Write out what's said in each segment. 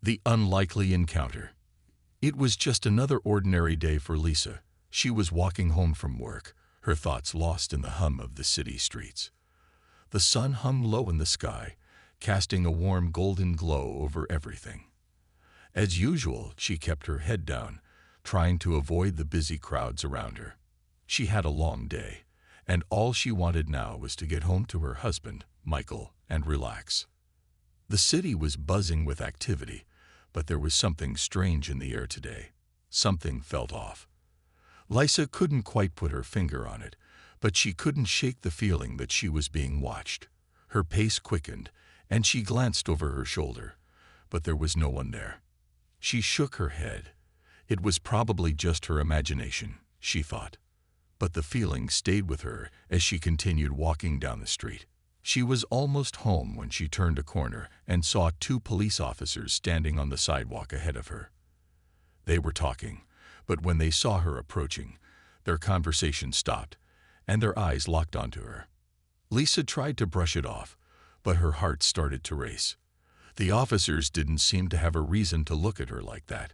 The unlikely encounter. It was just another ordinary day for Lisa. She was walking home from work, her thoughts lost in the hum of the city streets. The sun hung low in the sky, casting a warm golden glow over everything. As usual, she kept her head down, trying to avoid the busy crowds around her. She had a long day, and all she wanted now was to get home to her husband, Michael, and relax. The city was buzzing with activity, but there was something strange in the air today. Something felt off. Lisa couldn't quite put her finger on it, but she couldn't shake the feeling that she was being watched. Her pace quickened, and she glanced over her shoulder, but there was no one there. She shook her head. It was probably just her imagination, she thought. But the feeling stayed with her as she continued walking down the street. She was almost home when she turned a corner and saw two police officers standing on the sidewalk ahead of her. They were talking, but when they saw her approaching, their conversation stopped, and their eyes locked onto her. Lisa tried to brush it off, but her heart started to race. The officers didn't seem to have a reason to look at her like that,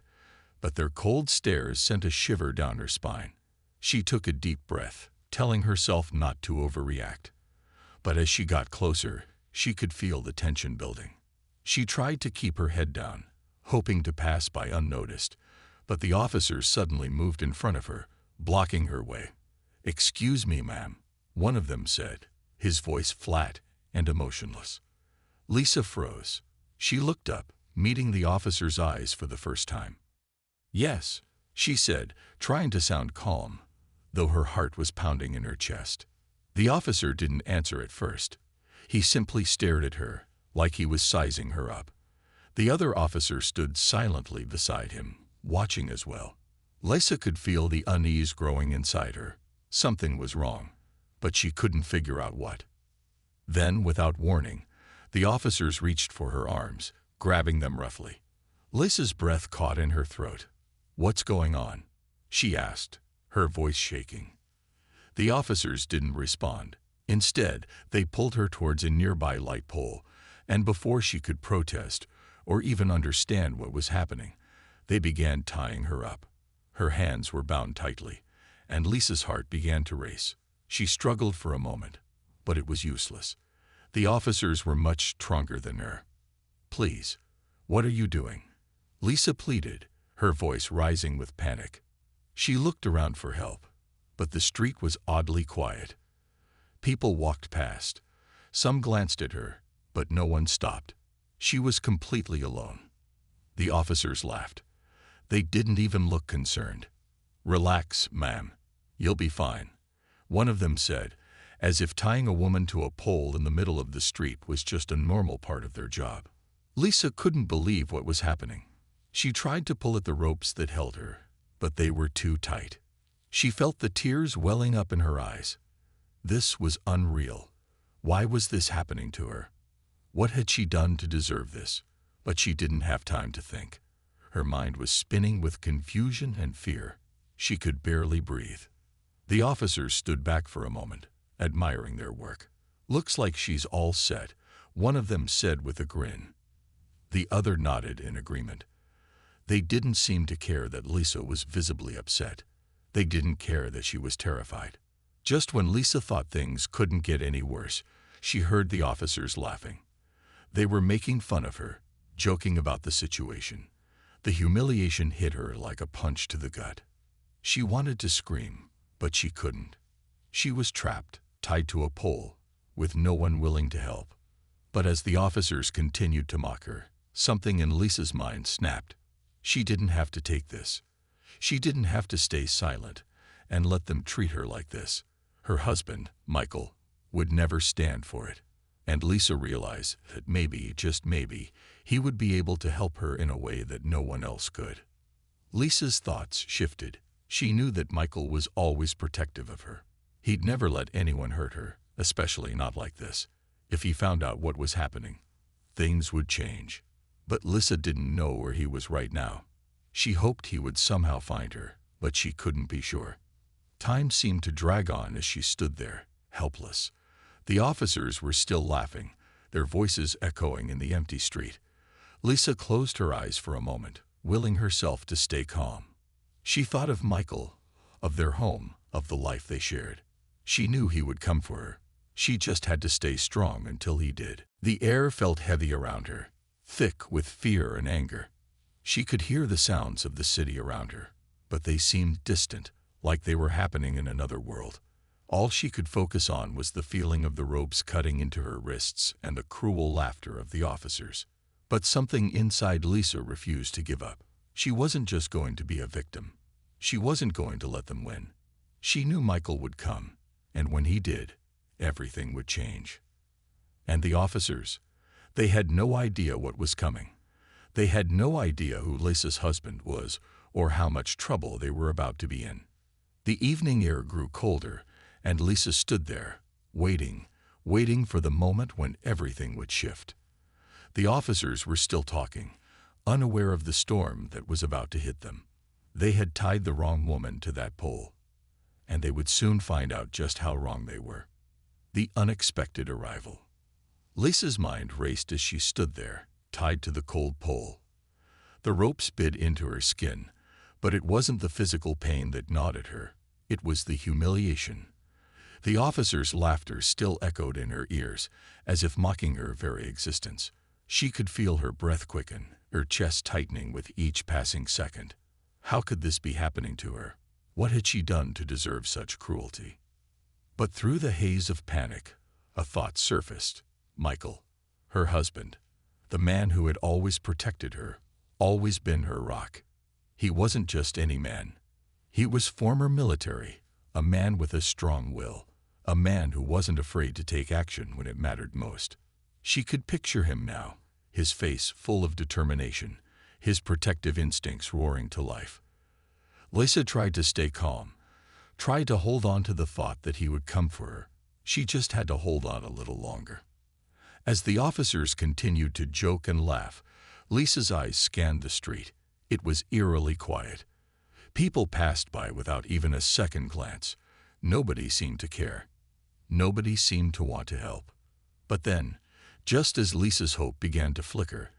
but their cold stares sent a shiver down her spine. She took a deep breath, telling herself not to overreact. But as she got closer, she could feel the tension building. She tried to keep her head down, hoping to pass by unnoticed, but the officers suddenly moved in front of her, blocking her way. "Excuse me, ma'am," one of them said, his voice flat and emotionless. Lisa froze. She looked up, meeting the officer's eyes for the first time. "Yes," she said, trying to sound calm, though her heart was pounding in her chest. The officer didn't answer at first. He simply stared at her, like he was sizing her up. The other officer stood silently beside him, watching as well. Lisa could feel the unease growing inside her. Something was wrong, but she couldn't figure out what. Then, without warning, the officers reached for her arms, grabbing them roughly. Lisa's breath caught in her throat. "What's going on?" she asked, her voice shaking. The officers didn't respond. Instead, they pulled her towards a nearby light pole, and before she could protest or even understand what was happening, they began tying her up. Her hands were bound tightly, and Lisa's heart began to race. She struggled for a moment, but it was useless. The officers were much stronger than her. "Please, what are you doing?" Lisa pleaded, her voice rising with panic. She looked around for help, but the street was oddly quiet. People walked past. Some glanced at her, but no one stopped. She was completely alone. The officers laughed. They didn't even look concerned. "Relax, ma'am. You'll be fine," one of them said, as if tying a woman to a pole in the middle of the street was just a normal part of their job. Lisa couldn't believe what was happening. She tried to pull at the ropes that held her, but they were too tight. She felt the tears welling up in her eyes. This was unreal. Why was this happening to her? What had she done to deserve this? But she didn't have time to think. Her mind was spinning with confusion and fear. She could barely breathe. The officers stood back for a moment, admiring their work. "Looks like she's all set," one of them said with a grin. The other nodded in agreement. They didn't seem to care that Lisa was visibly upset. They didn't care that she was terrified. Just when Lisa thought things couldn't get any worse, she heard the officers laughing. They were making fun of her, joking about the situation. The humiliation hit her like a punch to the gut. She wanted to scream, but she couldn't. She was trapped, tied to a pole, with no one willing to help. But as the officers continued to mock her, something in Lisa's mind snapped. She didn't have to take this. She didn't have to stay silent and let them treat her like this. Her husband, Michael, would never stand for it. And Lisa realized that maybe, just maybe, he would be able to help her in a way that no one else could. Lisa's thoughts shifted. She knew that Michael was always protective of her. He'd never let anyone hurt her, especially not like this. If he found out what was happening, things would change. But Lisa didn't know where he was right now. She hoped he would somehow find her, but she couldn't be sure. Time seemed to drag on as she stood there, helpless. The officers were still laughing, their voices echoing in the empty street. Lisa closed her eyes for a moment, willing herself to stay calm. She thought of Michael, of their home, of the life they shared. She knew he would come for her. She just had to stay strong until he did. The air felt heavy around her, thick with fear and anger. She could hear the sounds of the city around her, but they seemed distant, like they were happening in another world. All she could focus on was the feeling of the ropes cutting into her wrists and the cruel laughter of the officers. But something inside Lisa refused to give up. She wasn't just going to be a victim. She wasn't going to let them win. She knew Michael would come, and when he did, everything would change. And the officers, they had no idea what was coming. They had no idea who Lisa's husband was or how much trouble they were about to be in. The evening air grew colder, and Lisa stood there, waiting for the moment when everything would shift. The officers were still talking, unaware of the storm that was about to hit them. They had tied the wrong woman to that pole, and they would soon find out just how wrong they were. The unexpected arrival. Lisa's mind raced as she stood there, tied to the cold pole. The ropes bit into her skin, but it wasn't the physical pain that gnawed at her. It was the humiliation. The officers' laughter still echoed in her ears, as if mocking her very existence. She could feel her breath quicken, her chest tightening with each passing second. How could this be happening to her? What had she done to deserve such cruelty? But through the haze of panic, a thought surfaced. Michael, her husband, the man who had always protected her, always been her rock. He wasn't just any man. He was former military, a man with a strong will, a man who wasn't afraid to take action when it mattered most. She could picture him now, his face full of determination, his protective instincts roaring to life. Lisa tried to stay calm, tried to hold on to the thought that he would come for her. She just had to hold on a little longer. As the officers continued to joke and laugh, Lisa's eyes scanned the street. It was eerily quiet. People passed by without even a second glance. Nobody seemed to care. Nobody seemed to want to help. But then, just as Lisa's hope began to flicker,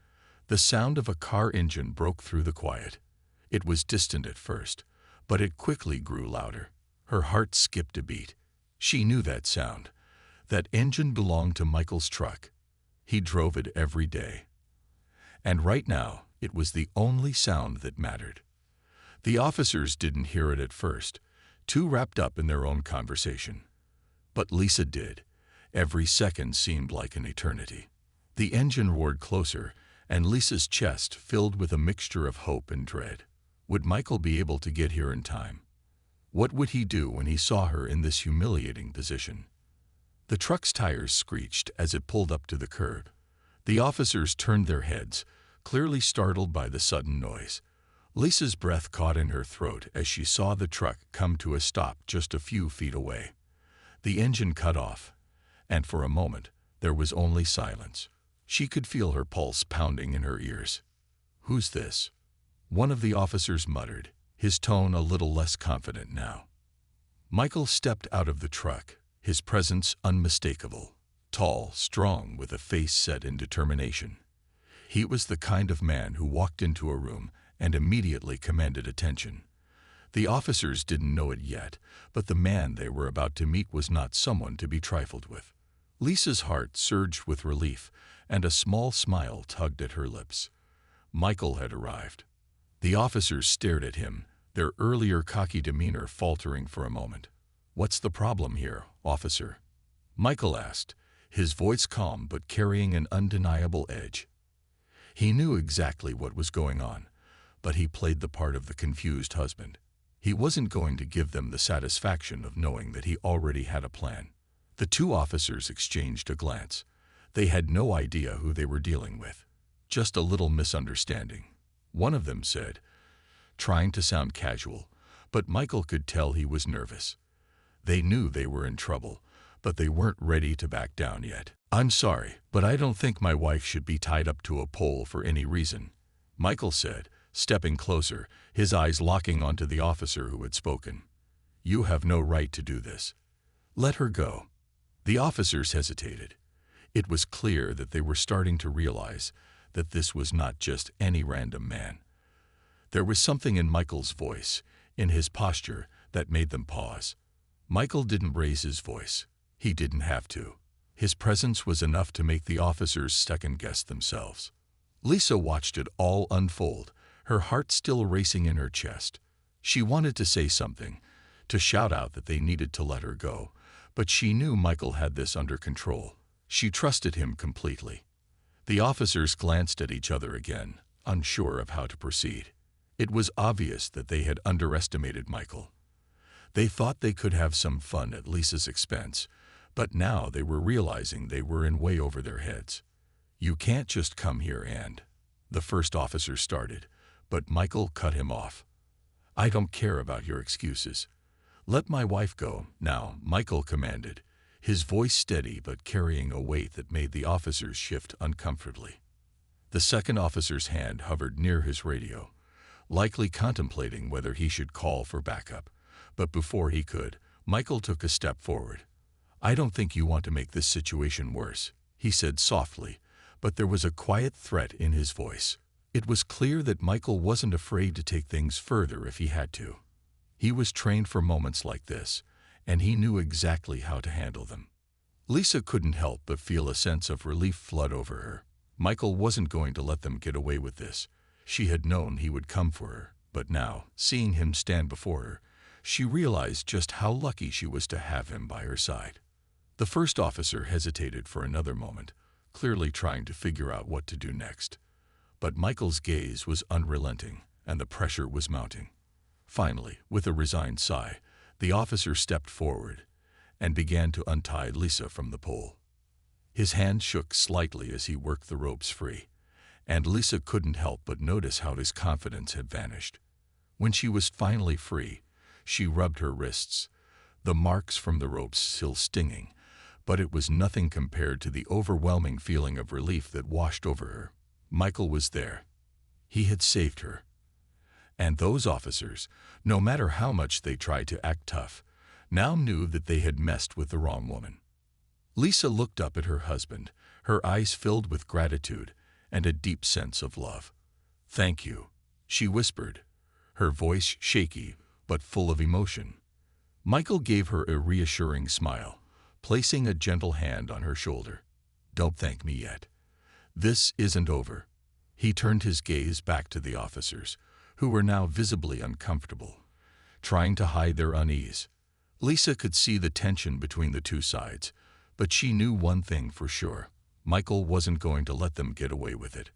the sound of a car engine broke through the quiet. It was distant at first, but it quickly grew louder. Her heart skipped a beat. She knew that sound. That engine belonged to Michael's truck. He drove it every day. And right now, it was the only sound that mattered. The officers didn't hear it at first, too wrapped up in their own conversation. But Lisa did. Every second seemed like an eternity. The engine roared closer, and Lisa's chest filled with a mixture of hope and dread. Would Michael be able to get here in time? What would he do when he saw her in this humiliating position? The truck's tires screeched as it pulled up to the curb. The officers turned their heads, clearly startled by the sudden noise. Lisa's breath caught in her throat as she saw the truck come to a stop just a few feet away. The engine cut off, and for a moment, there was only silence. She could feel her pulse pounding in her ears. "Who's this?" one of the officers muttered, his tone a little less confident now. Michael stepped out of the truck, his presence unmistakable, tall, strong, with a face set in determination. He was the kind of man who walked into a room and immediately commanded attention. The officers didn't know it yet, but the man they were about to meet was not someone to be trifled with. Lisa's heart surged with relief, and a small smile tugged at her lips. Michael had arrived. The officers stared at him, their earlier cocky demeanor faltering for a moment. "What's the problem here, officer?" Michael asked, his voice calm but carrying an undeniable edge. He knew exactly what was going on, but he played the part of the confused husband. He wasn't going to give them the satisfaction of knowing that he already had a plan. The two officers exchanged a glance. They had no idea who they were dealing with. Just a little misunderstanding, one of them said, trying to sound casual, but Michael could tell he was nervous. They knew they were in trouble, but they weren't ready to back down yet. "I'm sorry, but I don't think my wife should be tied up to a pole for any reason," Michael said, stepping closer, his eyes locking onto the officer who had spoken. "You have no right to do this. Let her go." The officers hesitated. It was clear that they were starting to realize that this was not just any random man. There was something in Michael's voice, in his posture, that made them pause. Michael didn't raise his voice. He didn't have to. His presence was enough to make the officers second-guess themselves. Lisa watched it all unfold, her heart still racing in her chest. She wanted to say something, to shout out that they needed to let her go, but she knew Michael had this under control. She trusted him completely. The officers glanced at each other again, unsure of how to proceed. It was obvious that they had underestimated Michael. They thought they could have some fun at Lisa's expense, but now they were realizing they were in way over their heads. "You can't just come here and—" the first officer started, but Michael cut him off. "I don't care about your excuses. Let my wife go, now," Michael commanded, his voice steady but carrying a weight that made the officers shift uncomfortably. The second officer's hand hovered near his radio, likely contemplating whether he should call for backup. But before he could, Michael took a step forward. "I don't think you want to make this situation worse," he said softly, but there was a quiet threat in his voice. It was clear that Michael wasn't afraid to take things further if he had to. He was trained for moments like this, and he knew exactly how to handle them. Lisa couldn't help but feel a sense of relief flood over her. Michael wasn't going to let them get away with this. She had known he would come for her, but now, seeing him stand before her, she realized just how lucky she was to have him by her side. The first officer hesitated for another moment, clearly trying to figure out what to do next. But Michael's gaze was unrelenting, and the pressure was mounting. Finally, with a resigned sigh, the officer stepped forward and began to untie Lisa from the pole. His hand shook slightly as he worked the ropes free, and Lisa couldn't help but notice how his confidence had vanished. When she was finally free, she rubbed her wrists, the marks from the ropes still stinging, but it was nothing compared to the overwhelming feeling of relief that washed over her. Michael was there. He had saved her. And those officers, no matter how much they tried to act tough, now knew that they had messed with the wrong woman. Lisa looked up at her husband, her eyes filled with gratitude and a deep sense of love. "Thank you," she whispered, her voice shaky but full of emotion. Michael gave her a reassuring smile, placing a gentle hand on her shoulder. "Don't thank me yet. This isn't over." He turned his gaze back to the officers, who were now visibly uncomfortable, trying to hide their unease. Lisa could see the tension between the two sides, but she knew one thing for sure. Michael wasn't going to let them get away with it.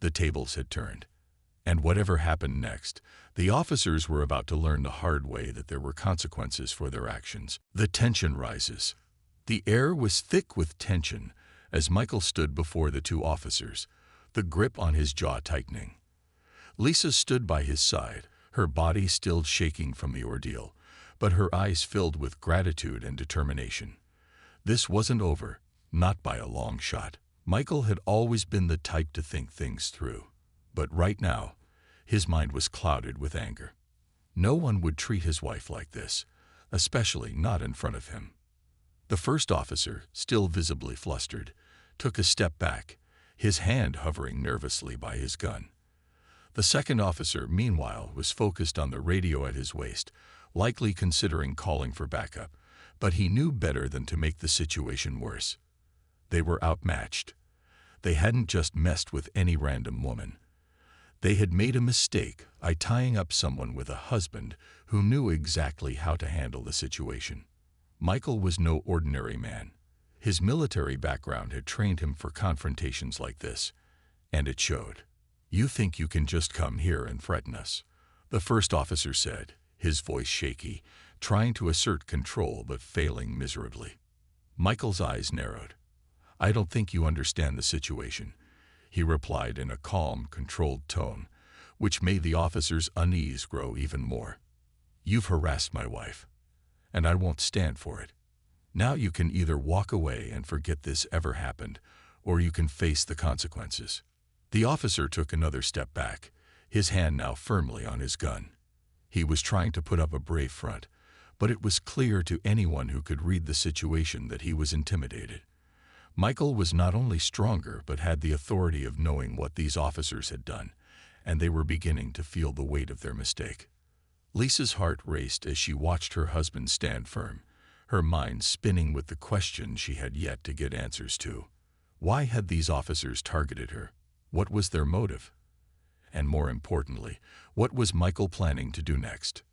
The tables had turned. And whatever happened next, the officers were about to learn the hard way that there were consequences for their actions. The tension rises. The air was thick with tension as Michael stood before the two officers, the grip on his jaw tightening. Lisa stood by his side, her body still shaking from the ordeal, but her eyes filled with gratitude and determination. This wasn't over, not by a long shot. Michael had always been the type to think things through, but right now, his mind was clouded with anger. No one would treat his wife like this, especially not in front of him. The first officer, still visibly flustered, took a step back, his hand hovering nervously by his gun. The second officer, meanwhile, was focused on the radio at his waist, likely considering calling for backup, but he knew better than to make the situation worse. They were outmatched. They hadn't just messed with any random woman. They had made a mistake by tying up someone with a husband who knew exactly how to handle the situation. Michael was no ordinary man. His military background had trained him for confrontations like this, and it showed. "You think you can just come here and threaten us?" the first officer said, his voice shaky, trying to assert control but failing miserably. Michael's eyes narrowed. "I don't think you understand the situation," he replied in a calm, controlled tone, which made the officer's unease grow even more. "You've harassed my wife, and I won't stand for it. Now you can either walk away and forget this ever happened, or you can face the consequences." The officer took another step back, his hand now firmly on his gun. He was trying to put up a brave front, but it was clear to anyone who could read the situation that he was intimidated. Michael was not only stronger but had the authority of knowing what these officers had done, and they were beginning to feel the weight of their mistake. Lisa's heart raced as she watched her husband stand firm, her mind spinning with the questions she had yet to get answers to. Why had these officers targeted her? What was their motive? And more importantly, what was Michael planning to do next?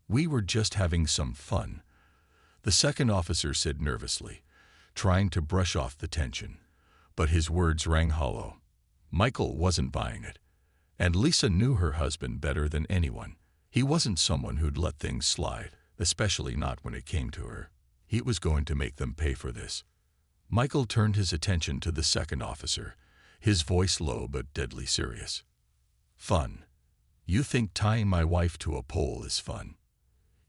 "We were just having some fun," the second officer said nervously, trying to brush off the tension. But his words rang hollow. Michael wasn't buying it. And Lisa knew her husband better than anyone. He wasn't someone who'd let things slide, especially not when it came to her. He was going to make them pay for this. Michael turned his attention to the second officer, his voice low but deadly serious. "Fun. You think tying my wife to a pole is fun?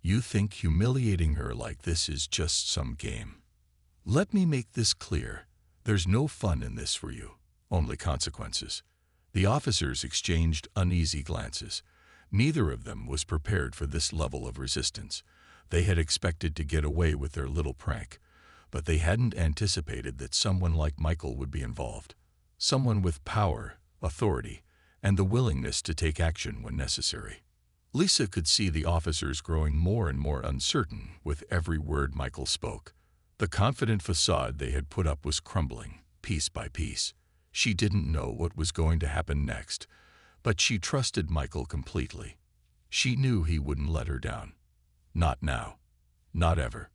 You think humiliating her like this is just some game? Let me make this clear. There's no fun in this for you, only consequences." The officers exchanged uneasy glances. Neither of them was prepared for this level of resistance. They had expected to get away with their little prank, but they hadn't anticipated that someone like Michael would be involved. Someone with power, authority, and the willingness to take action when necessary. Lisa could see the officers growing more and more uncertain with every word Michael spoke. The confident facade they had put up was crumbling, piece by piece. She didn't know what was going to happen next, but she trusted Michael completely. She knew he wouldn't let her down. Not now. Not ever.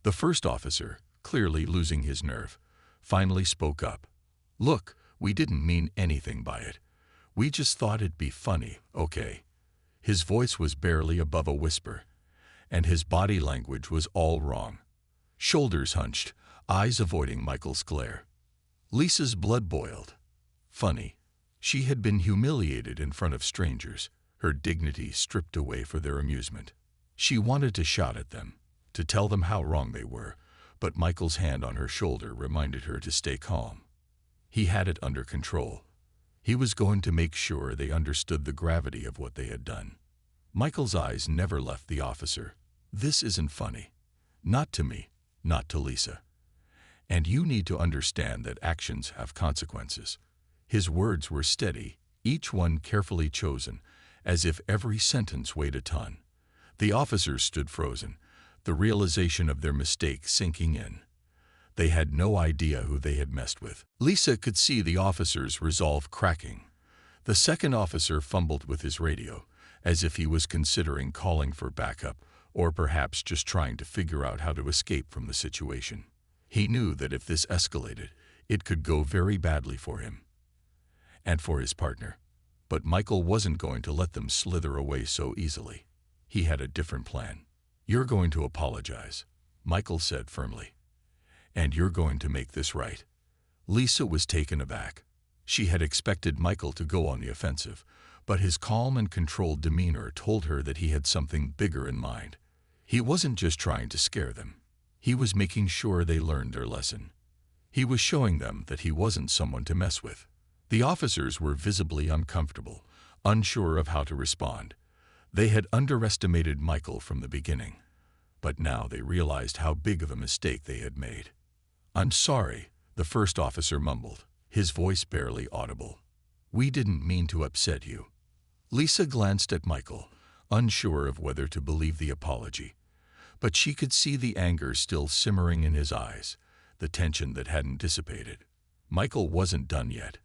The first officer, clearly losing his nerve, finally spoke up. "Look, we didn't mean anything by it. We just thought it'd be funny, okay?" His voice was barely above a whisper, and his body language was all wrong. Shoulders hunched, eyes avoiding Michael's glare. Lisa's blood boiled. Funny. She had been humiliated in front of strangers, her dignity stripped away for their amusement. She wanted to shout at them, to tell them how wrong they were, but Michael's hand on her shoulder reminded her to stay calm. He had it under control. He was going to make sure they understood the gravity of what they had done. Michael's eyes never left the officer. "This isn't funny. Not to me, not to Lisa. And you need to understand that actions have consequences." His words were steady, each one carefully chosen, as if every sentence weighed a ton. The officers stood frozen, the realization of their mistake sinking in. They had no idea who they had messed with. Lisa could see the officer's resolve cracking. The second officer fumbled with his radio, as if he was considering calling for backup, or perhaps just trying to figure out how to escape from the situation. He knew that if this escalated, it could go very badly for him and for his partner. But Michael wasn't going to let them slither away so easily. He had a different plan. "You're going to apologize," Michael said firmly. "And you're going to make this right." Lisa was taken aback. She had expected Michael to go on the offensive, but his calm and controlled demeanor told her that he had something bigger in mind. He wasn't just trying to scare them. He was making sure they learned their lesson. He was showing them that he wasn't someone to mess with. The officers were visibly uncomfortable, unsure of how to respond. They had underestimated Michael from the beginning, but now they realized how big of a mistake they had made. "I'm sorry," the first officer mumbled, his voice barely audible. "We didn't mean to upset you." Lisa glanced at Michael, unsure of whether to believe the apology. But she could see the anger still simmering in his eyes, the tension that hadn't dissipated. Michael wasn't done yet.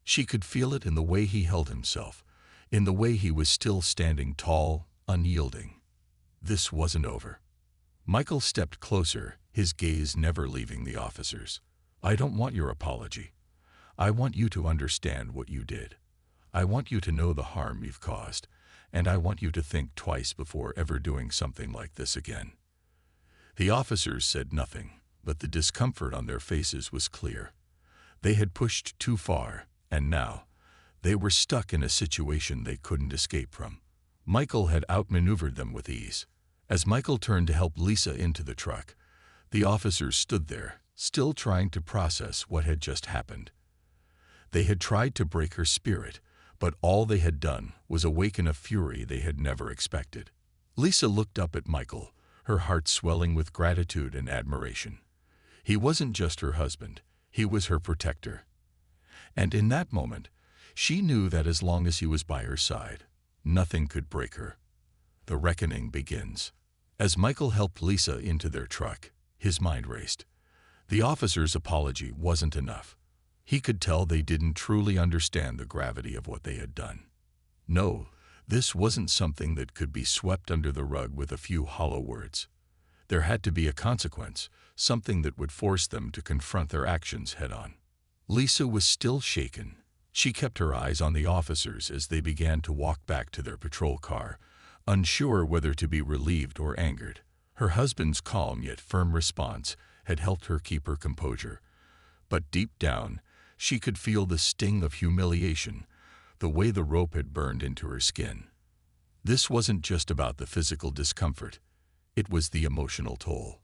She could feel it in the way he held himself, in the way he was still standing tall, unyielding. This wasn't over. Michael stepped closer, his gaze never leaving the officers. "I don't want your apology. I want you to understand what you did. I want you to know the harm you've caused, and I want you to think twice before ever doing something like this again." The officers said nothing, but the discomfort on their faces was clear. They had pushed too far, and now they were stuck in a situation they couldn't escape from. Michael had outmaneuvered them with ease. As Michael turned to help Lisa into the truck, the officers stood there, still trying to process what had just happened. They had tried to break her spirit, but all they had done was awaken a fury they had never expected. Lisa looked up at Michael, her heart swelling with gratitude and admiration. He wasn't just her husband. He was her protector. And in that moment, she knew that as long as he was by her side, nothing could break her. The reckoning begins. As Michael helped Lisa into their truck, his mind raced. The officer's apology wasn't enough. He could tell they didn't truly understand the gravity of what they had done. No, this wasn't something that could be swept under the rug with a few hollow words. There had to be a consequence, something that would force them to confront their actions head-on. Lisa was still shaken. She kept her eyes on the officers as they began to walk back to their patrol car, unsure whether to be relieved or angered. Her husband's calm yet firm response had helped her keep her composure. But deep down, she could feel the sting of humiliation, the way the rope had burned into her skin. This wasn't just about the physical discomfort. It was the emotional toll.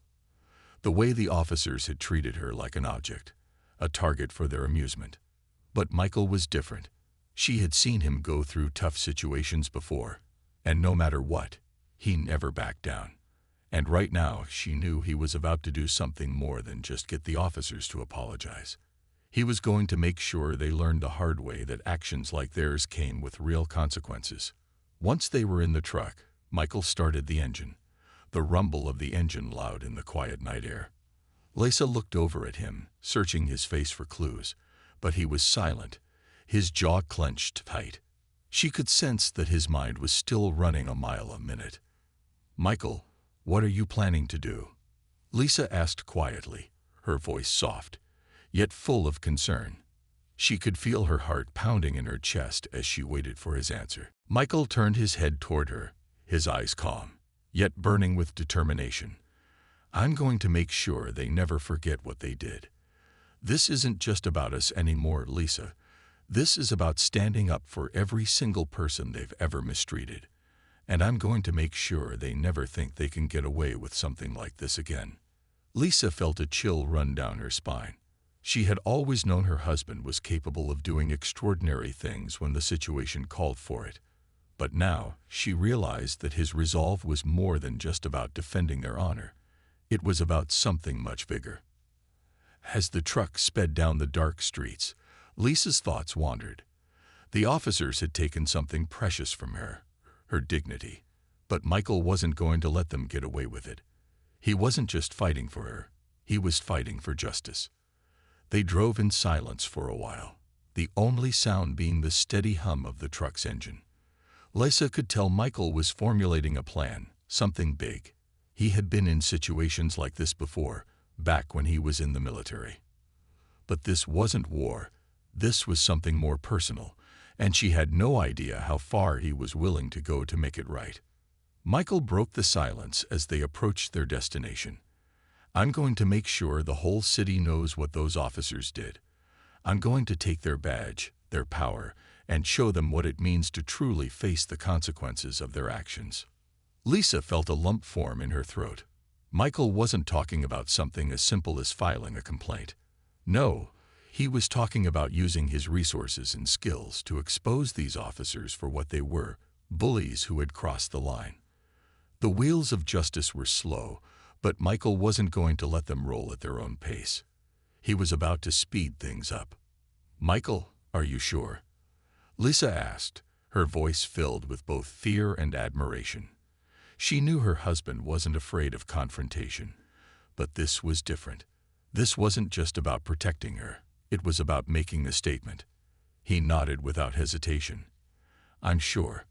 The way the officers had treated her like an object, a target for their amusement. But Michael was different. She had seen him go through tough situations before, and no matter what, he never backed down. And right now, she knew he was about to do something more than just get the officers to apologize. He was going to make sure they learned the hard way that actions like theirs came with real consequences. Once they were in the truck, Michael started the engine, the rumble of the engine loud in the quiet night air. Lisa looked over at him, searching his face for clues, but he was silent, his jaw clenched tight. She could sense that his mind was still running a mile a minute. "Michael, what are you planning to do?" Lisa asked quietly, her voice soft, yet full of concern. She could feel her heart pounding in her chest as she waited for his answer. Michael turned his head toward her, his eyes calm, yet burning with determination. "I'm going to make sure they never forget what they did. This isn't just about us anymore, Lisa. This is about standing up for every single person they've ever mistreated. And I'm going to make sure they never think they can get away with something like this again." Lisa felt a chill run down her spine. She had always known her husband was capable of doing extraordinary things when the situation called for it. But now, she realized that his resolve was more than just about defending their honor. It was about something much bigger. As the truck sped down the dark streets, Lisa's thoughts wandered. The officers had taken something precious from her, her dignity. But Michael wasn't going to let them get away with it. He wasn't just fighting for her, he was fighting for justice. They drove in silence for a while, the only sound being the steady hum of the truck's engine. Lisa could tell Michael was formulating a plan, something big. He had been in situations like this before, back when he was in the military. But this wasn't war, this was something more personal, and she had no idea how far he was willing to go to make it right. Michael broke the silence as they approached their destination. "I'm going to make sure the whole city knows what those officers did. I'm going to take their badge, their power, and show them what it means to truly face the consequences of their actions." Lisa felt a lump form in her throat. Michael wasn't talking about something as simple as filing a complaint. No, he was talking about using his resources and skills to expose these officers for what they were, bullies who had crossed the line. The wheels of justice were slow, but Michael wasn't going to let them roll at their own pace. He was about to speed things up. "Michael, are you sure?" Lisa asked, her voice filled with both fear and admiration. She knew her husband wasn't afraid of confrontation, but this was different. This wasn't just about protecting her, it was about making a statement. He nodded without hesitation. "I'm sure.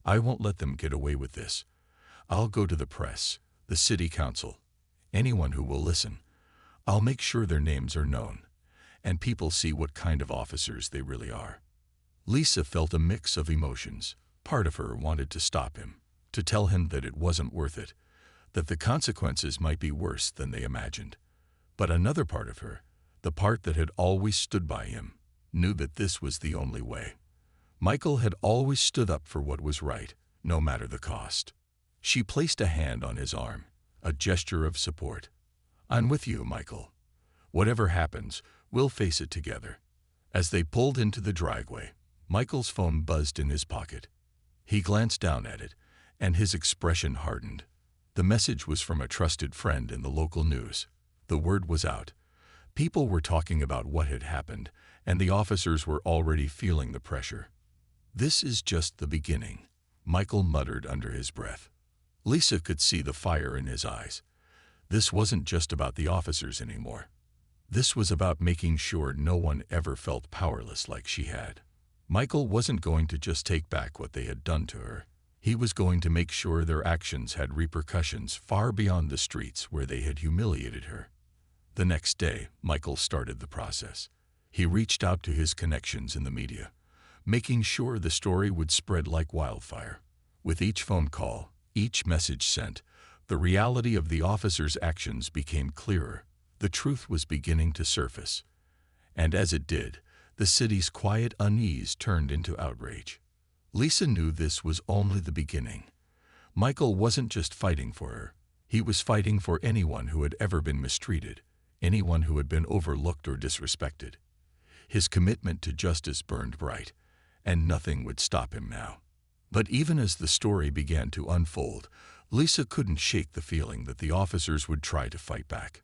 I won't let them get away with this. I'll go to the press, the city council, anyone who will listen. I'll make sure their names are known, and people see what kind of officers they really are." Lisa felt a mix of emotions. Part of her wanted to stop him, to tell him that it wasn't worth it, that the consequences might be worse than they imagined. But another part of her, the part that had always stood by him, knew that this was the only way. Michael had always stood up for what was right, no matter the cost. She placed a hand on his arm, a gesture of support. "I'm with you, Michael. Whatever happens, we'll face it together." As they pulled into the driveway, Michael's phone buzzed in his pocket. He glanced down at it, and his expression hardened. The message was from a trusted friend in the local news. The word was out. People were talking about what had happened, and the officers were already feeling the pressure. "This is just the beginning," Michael muttered under his breath. Lisa could see the fire in his eyes. This wasn't just about the officers anymore. This was about making sure no one ever felt powerless like she had. Michael wasn't going to just take back what they had done to her. He was going to make sure their actions had repercussions far beyond the streets where they had humiliated her. The next day, Michael started the process. He reached out to his connections in the media, making sure the story would spread like wildfire. With each phone call, each message sent, the reality of the officers' actions became clearer. The truth was beginning to surface. And as it did, the city's quiet unease turned into outrage. Lisa knew this was only the beginning. Michael wasn't just fighting for her. He was fighting for anyone who had ever been mistreated, anyone who had been overlooked or disrespected. His commitment to justice burned bright, and nothing would stop him now. But even as the story began to unfold, Lisa couldn't shake the feeling that the officers would try to fight back.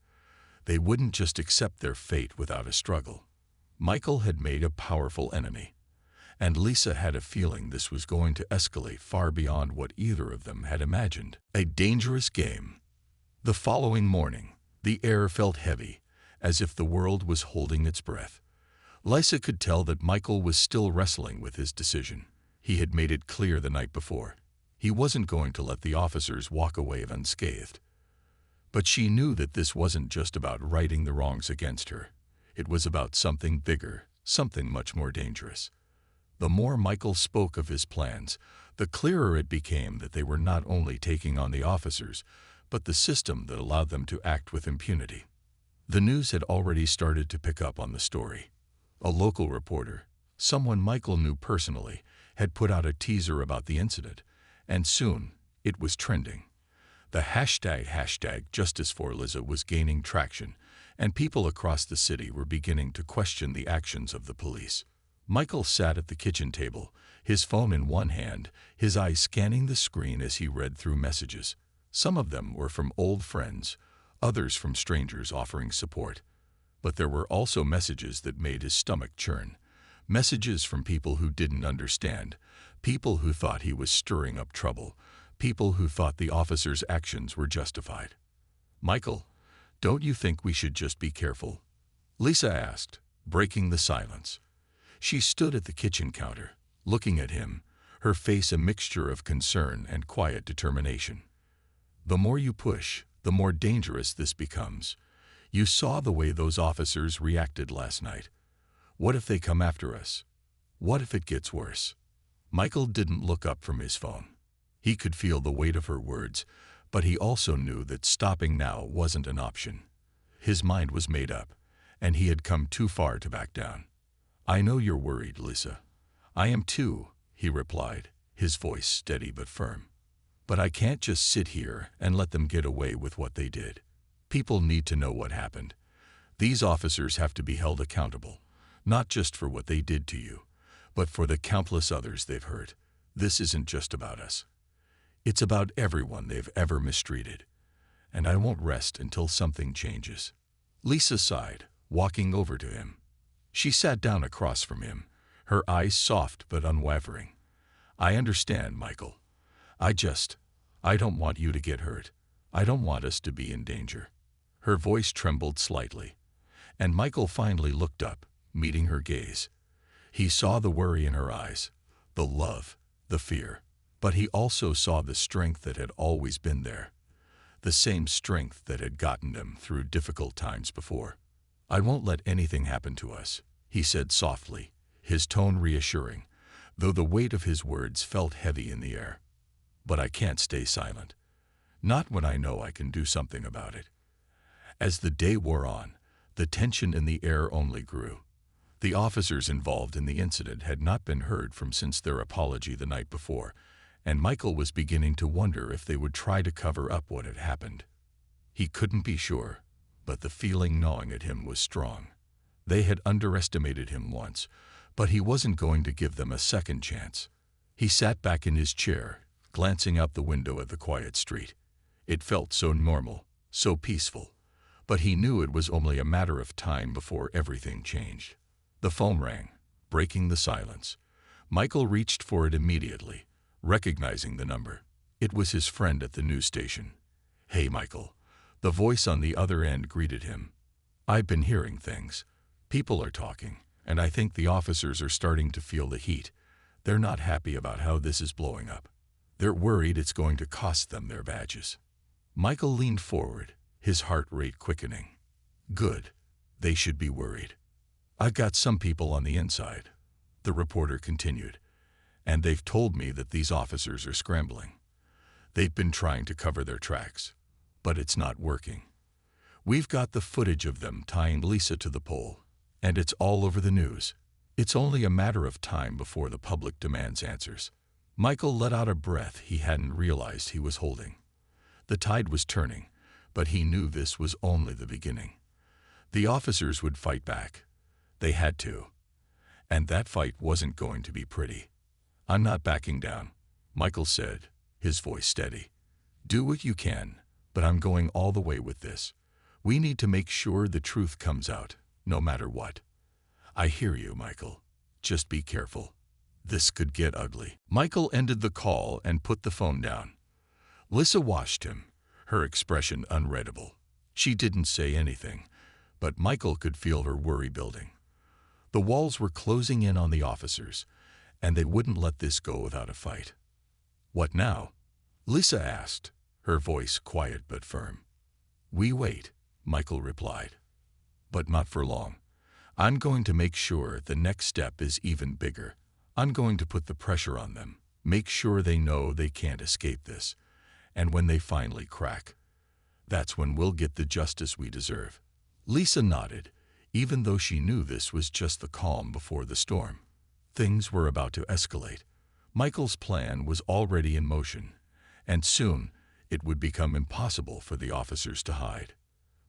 They wouldn't just accept their fate without a struggle. Michael had made a powerful enemy, and Lisa had a feeling this was going to escalate far beyond what either of them had imagined. A dangerous game. The following morning, the air felt heavy, as if the world was holding its breath. Lisa could tell that Michael was still wrestling with his decision. He had made it clear the night before. He wasn't going to let the officers walk away unscathed. But she knew that this wasn't just about righting the wrongs against her. It was about something bigger, something much more dangerous. The more Michael spoke of his plans, the clearer it became that they were not only taking on the officers, but the system that allowed them to act with impunity. The news had already started to pick up on the story. A local reporter, someone Michael knew personally, had put out a teaser about the incident, and soon it was trending. The hashtag #JusticeForLisa was gaining traction, and people across the city were beginning to question the actions of the police. Michael sat at the kitchen table, his phone in one hand, his eyes scanning the screen as he read through messages. Some of them were from old friends, others from strangers offering support. But there were also messages that made his stomach churn. Messages from people who didn't understand, people who thought he was stirring up trouble, people who thought the officers' actions were justified. "Michael, don't you think we should just be careful?" Lisa asked, breaking the silence. She stood at the kitchen counter, looking at him, her face a mixture of concern and quiet determination. "The more you push, the more dangerous this becomes. You saw the way those officers reacted last night. What if they come after us? What if it gets worse?" Michael didn't look up from his phone. He could feel the weight of her words, but he also knew that stopping now wasn't an option. His mind was made up, and he had come too far to back down. "I know you're worried, Lisa. I am too," he replied, his voice steady but firm. "But I can't just sit here and let them get away with what they did. People need to know what happened. These officers have to be held accountable, not just for what they did to you, but for the countless others they've hurt. This isn't just about us. It's about everyone they've ever mistreated. And I won't rest until something changes." Lisa sighed, walking over to him. She sat down across from him, her eyes soft but unwavering. "I understand, Michael. I don't want you to get hurt. I don't want us to be in danger." Her voice trembled slightly, and Michael finally looked up, meeting her gaze. He saw the worry in her eyes, the love, the fear, but he also saw the strength that had always been there, the same strength that had gotten them through difficult times before. "I won't let anything happen to us," he said softly, his tone reassuring, though the weight of his words felt heavy in the air. "But I can't stay silent. Not when I know I can do something about it." As the day wore on, the tension in the air only grew. The officers involved in the incident had not been heard from since their apology the night before, and Michael was beginning to wonder if they would try to cover up what had happened. He couldn't be sure, but the feeling gnawing at him was strong. They had underestimated him once, but he wasn't going to give them a second chance. He sat back in his chair, glancing out the window at the quiet street. It felt so normal, so peaceful. But he knew it was only a matter of time before everything changed. The phone rang, breaking the silence. Michael reached for it immediately, recognizing the number. It was his friend at the news station. "Hey, Michael." The voice on the other end greeted him. "I've been hearing things. People are talking, and I think the officers are starting to feel the heat. They're not happy about how this is blowing up. They're worried it's going to cost them their badges." Michael leaned forward, his heart rate quickening. "Good. They should be worried. I've got some people on the inside," the reporter continued, "and they've told me that these officers are scrambling. They've been trying to cover their tracks, but it's not working. We've got the footage of them tying Lisa to the pole, and it's all over the news. It's only a matter of time before the public demands answers." Michael let out a breath he hadn't realized he was holding. The tide was turning, but he knew this was only the beginning. The officers would fight back. They had to. And that fight wasn't going to be pretty. "I'm not backing down," Michael said, his voice steady. "Do what you can, but I'm going all the way with this. We need to make sure the truth comes out, no matter what." "I hear you, Michael. Just be careful. This could get ugly." Michael ended the call and put the phone down. Lisa watched him, her expression unreadable. She didn't say anything, but Michael could feel her worry building. The walls were closing in on the officers, and they wouldn't let this go without a fight. "What now?" Lisa asked, her voice quiet but firm. "We wait," Michael replied. "But not for long. I'm going to make sure the next step is even bigger. I'm going to put the pressure on them, make sure they know they can't escape this. And when they finally crack, that's when we'll get the justice we deserve." Lisa nodded, even though she knew this was just the calm before the storm. Things were about to escalate. Michael's plan was already in motion, and soon it would become impossible for the officers to hide.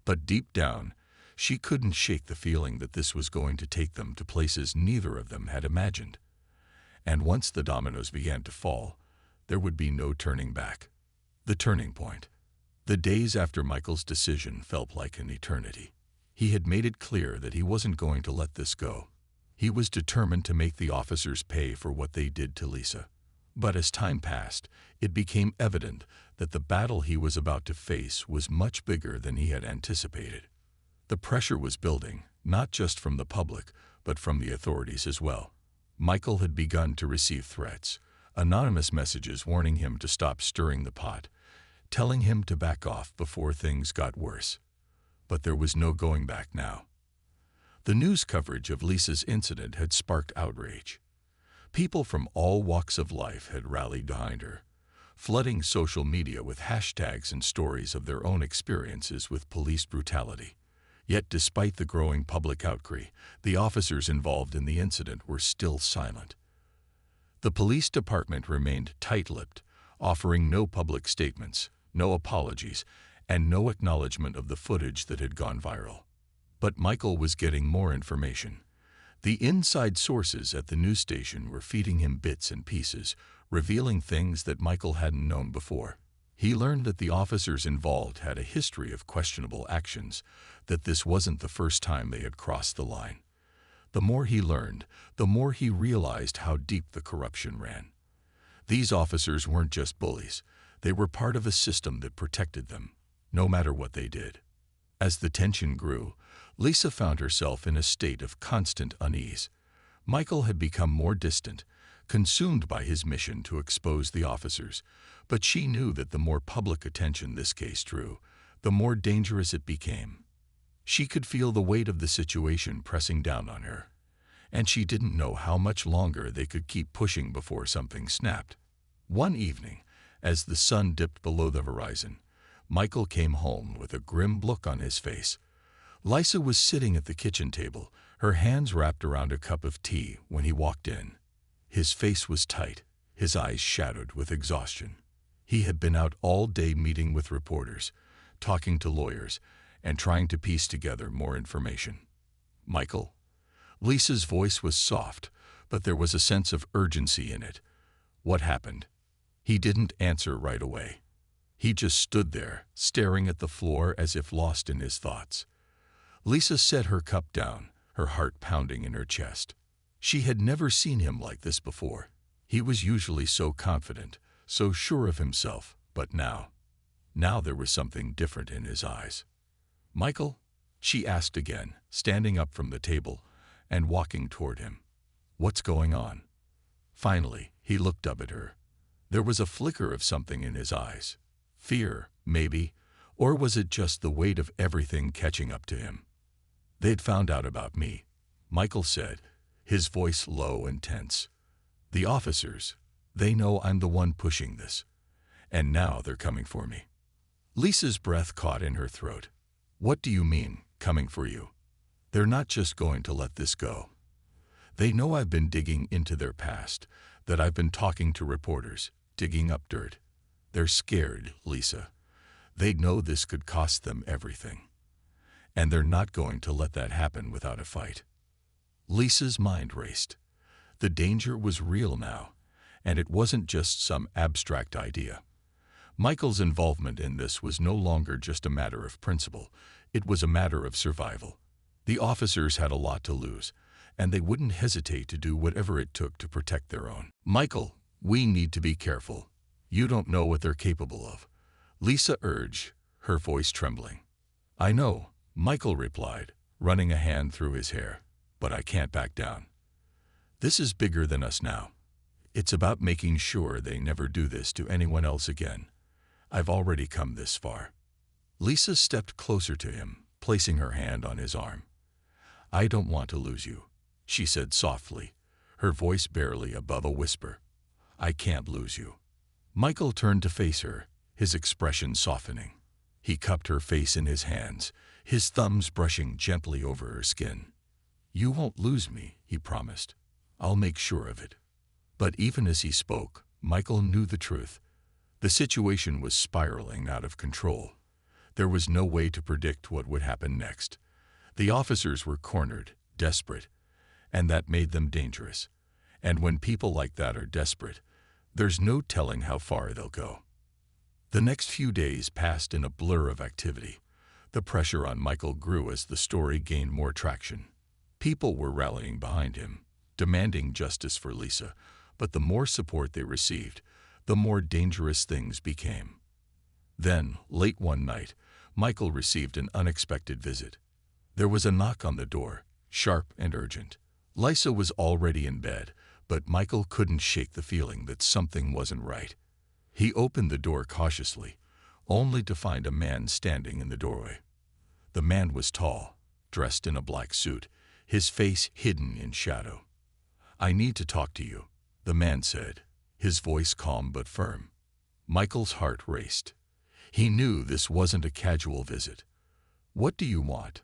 But deep down, she couldn't shake the feeling that this was going to take them to places neither of them had imagined. And once the dominoes began to fall, there would be no turning back. The turning point. The days after Michael's decision felt like an eternity. He had made it clear that he wasn't going to let this go. He was determined to make the officers pay for what they did to Lisa. But as time passed, it became evident that the battle he was about to face was much bigger than he had anticipated. The pressure was building, not just from the public, but from the authorities as well. Michael had begun to receive threats, anonymous messages warning him to stop stirring the pot, telling him to back off before things got worse. But there was no going back now. The news coverage of Lisa's incident had sparked outrage. People from all walks of life had rallied behind her, flooding social media with hashtags and stories of their own experiences with police brutality. Yet despite the growing public outcry, the officers involved in the incident were still silent. The police department remained tight-lipped, offering no public statements, no apologies, and no acknowledgement of the footage that had gone viral. But Michael was getting more information. The inside sources at the news station were feeding him bits and pieces, revealing things that Michael hadn't known before. He learned that the officers involved had a history of questionable actions, that this wasn't the first time they had crossed the line. The more he learned, the more he realized how deep the corruption ran. These officers weren't just bullies. They were part of a system that protected them, no matter what they did. As the tension grew, Lisa found herself in a state of constant unease. Michael had become more distant, consumed by his mission to expose the officers, but she knew that the more public attention this case drew, the more dangerous it became. She could feel the weight of the situation pressing down on her, and she didn't know how much longer they could keep pushing before something snapped. One evening, as the sun dipped below the horizon, Michael came home with a grim look on his face. Lisa was sitting at the kitchen table, her hands wrapped around a cup of tea when he walked in. His face was tight, his eyes shadowed with exhaustion. He had been out all day meeting with reporters, talking to lawyers, and trying to piece together more information. "Michael?" Lisa's voice was soft, but there was a sense of urgency in it. "What happened?" He didn't answer right away. He just stood there, staring at the floor as if lost in his thoughts. Lisa set her cup down, her heart pounding in her chest. She had never seen him like this before. He was usually so confident, so sure of himself, but now there was something different in his eyes. "Michael?" she asked again, standing up from the table and walking toward him. "What's going on?" Finally, he looked up at her. There was a flicker of something in his eyes. Fear, maybe, or was it just the weight of everything catching up to him? "They'd found out about me," Michael said, his voice low and tense. "The officers, they know I'm the one pushing this, and now they're coming for me." Lisa's breath caught in her throat. "What do you mean, coming for you?" "They're not just going to let this go. They know I've been digging into their past, that I've been talking to reporters, digging up dirt. They're scared, Lisa. They know this could cost them everything. And they're not going to let that happen without a fight." Lisa's mind raced. The danger was real now, and it wasn't just some abstract idea. Michael's involvement in this was no longer just a matter of principle, it was a matter of survival. The officers had a lot to lose, and they wouldn't hesitate to do whatever it took to protect their own. "Michael, we need to be careful. You don't know what they're capable of," Lisa urged, her voice trembling. "I know," Michael replied, running a hand through his hair, "but I can't back down. This is bigger than us now. It's about making sure they never do this to anyone else again. I've already come this far." Lisa stepped closer to him, placing her hand on his arm. "I don't want to lose you," she said softly, her voice barely above a whisper. "I can't lose you." Michael turned to face her, his expression softening. He cupped her face in his hands, his thumbs brushing gently over her skin. "You won't lose me," he promised. "I'll make sure of it." But even as he spoke, Michael knew the truth. The situation was spiraling out of control. There was no way to predict what would happen next. The officers were cornered, desperate, and that made them dangerous. And when people like that are desperate, there's no telling how far they'll go. The next few days passed in a blur of activity. The pressure on Michael grew as the story gained more traction. People were rallying behind him, demanding justice for Lisa, but the more support they received, the more dangerous things became. Then, late one night, Michael received an unexpected visit. There was a knock on the door, sharp and urgent. Lisa was already in bed, but Michael couldn't shake the feeling that something wasn't right. He opened the door cautiously, only to find a man standing in the doorway. The man was tall, dressed in a black suit, his face hidden in shadow. "I need to talk to you," the man said, his voice calm but firm. Michael's heart raced. He knew this wasn't a casual visit. "What do you want?"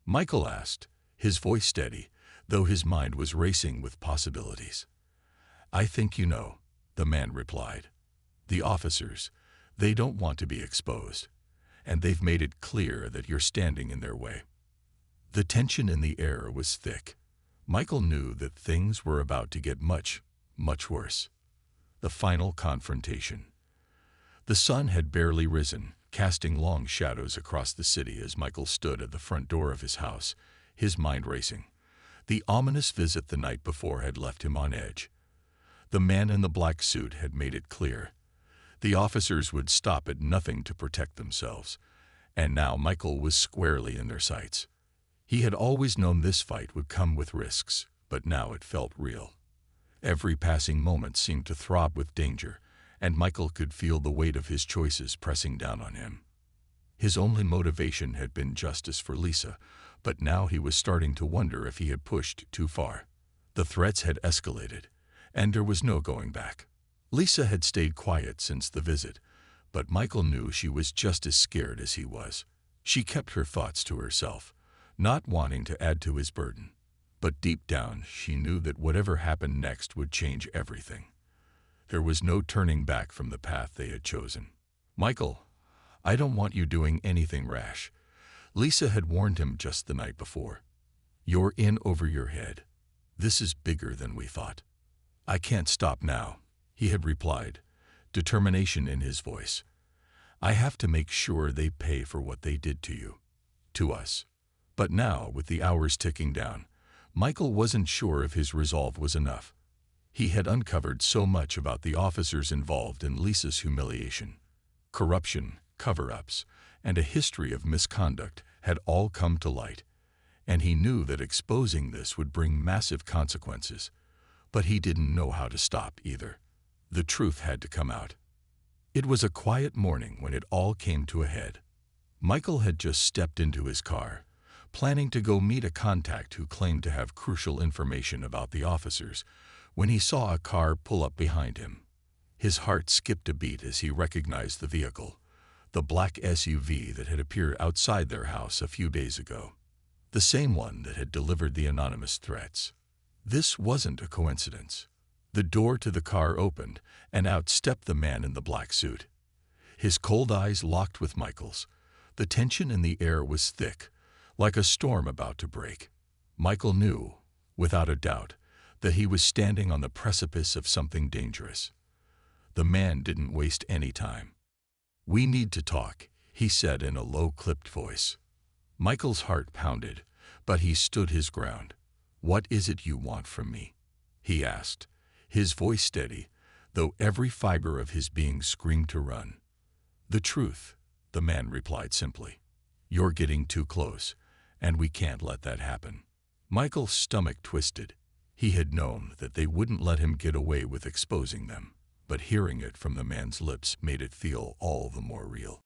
Michael asked, his voice steady, though his mind was racing with possibilities. "I think you know," the man replied. "The officers, they don't want to be exposed, and they've made it clear that you're standing in their way." The tension in the air was thick. Michael knew that things were about to get much, much worse. The final confrontation. The sun had barely risen, casting long shadows across the city as Michael stood at the front door of his house, his mind racing. The ominous visit the night before had left him on edge. The man in the black suit had made it clear. The officers would stop at nothing to protect themselves, and now Michael was squarely in their sights. He had always known this fight would come with risks, but now it felt real. Every passing moment seemed to throb with danger, and Michael could feel the weight of his choices pressing down on him. His only motivation had been justice for Lisa, but now he was starting to wonder if he had pushed too far. The threats had escalated, and there was no going back. Lisa had stayed quiet since the visit, but Michael knew she was just as scared as he was. She kept her thoughts to herself, not wanting to add to his burden. But deep down, she knew that whatever happened next would change everything. There was no turning back from the path they had chosen. "Michael, I don't want you doing anything rash," Lisa had warned him just the night before. "You're in over your head. This is bigger than we thought." "I can't stop now," he had replied, determination in his voice. I have to make sure they pay for what they did to you. To us. But now, with the hours ticking down, Michael wasn't sure if his resolve was enough. He had uncovered so much about the officers involved in Lisa's humiliation. Corruption, cover-ups, and a history of misconduct had all come to light, and he knew that exposing this would bring massive consequences. But he didn't know how to stop either. The truth had to come out. It was a quiet morning when it all came to a head. Michael had just stepped into his car, planning to go meet a contact who claimed to have crucial information about the officers, when he saw a car pull up behind him. His heart skipped a beat as he recognized the vehicle, the black SUV that had appeared outside their house a few days ago. The same one that had delivered the anonymous threats. This wasn't a coincidence. The door to the car opened, and out stepped the man in the black suit. His cold eyes locked with Michael's. The tension in the air was thick, like a storm about to break. Michael knew, without a doubt, that he was standing on the precipice of something dangerous. The man didn't waste any time. "We need to talk," he said in a low-clipped voice. Michael's heart pounded, but he stood his ground. "What is it you want from me?" he asked, his voice steady, though every fiber of his being screamed to run. "The truth," the man replied simply. "You're getting too close, and we can't let that happen." Michael's stomach twisted. He had known that they wouldn't let him get away with exposing them, but hearing it from the man's lips made it feel all the more real.